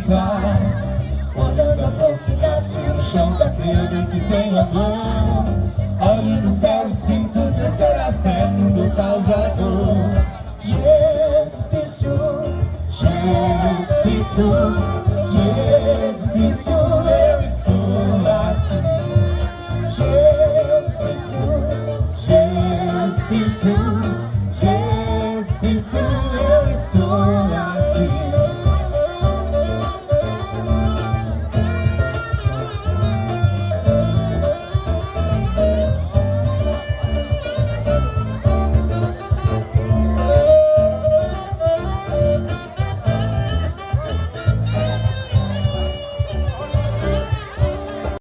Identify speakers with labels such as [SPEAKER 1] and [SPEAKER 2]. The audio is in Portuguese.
[SPEAKER 1] desfaz, olhando a flor que nasce no chão daquele que tem amor. Olho no céu e sinto descer a fé no meu Salvador. Jesus Cristo, Jesus Cristo, Jesus Cristo.